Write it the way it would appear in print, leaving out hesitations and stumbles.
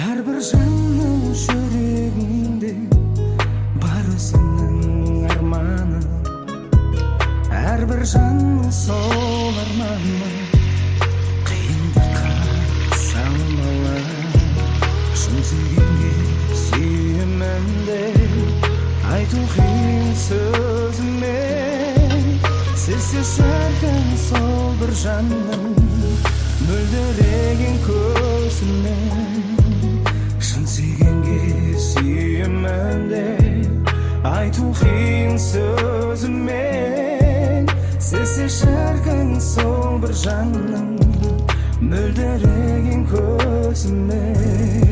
Әрбір жанның жүрегінде бар өзінің арманы. Әрбір жанның сол арманы қиындыққа салмалы. Шын сүйгенге сүйемін деп айту қиын сөзімен. Сезсе шіркін сол бір жанның мөлдіреген көзімен. Шын сүйгенге сүйемін деп айту қиын сөзімен. Сезсе шіркін сол бір жанның мөлдіреген көзімен.